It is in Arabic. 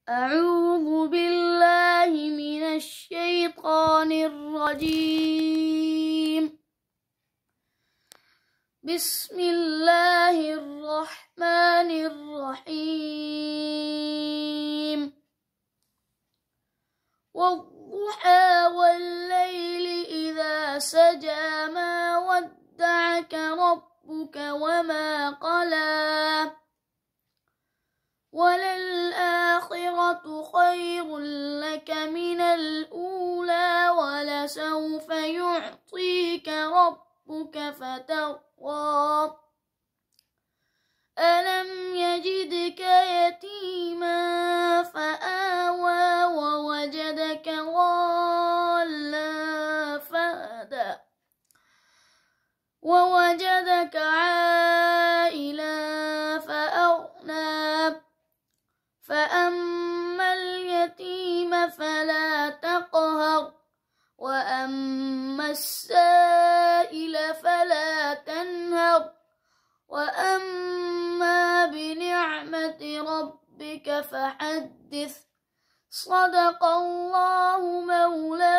أعوذ بالله من الشيطان الرجيم. بسم الله الرحمن الرحيم. والضحى والليل إذا سجى ما ودعك ربك وما قلى وللآخرة خير لك من الأولى ولسوف يعطيك ربك فترضى ألم يجدك يتيما فآوى ووجدك ضالا فهدى ووجدك عائلا فأغنى فأما اليتيم فلا تقهر وأما السائل فلا تنهر وأما بنعمة ربك فحدث. صدق الله مولانا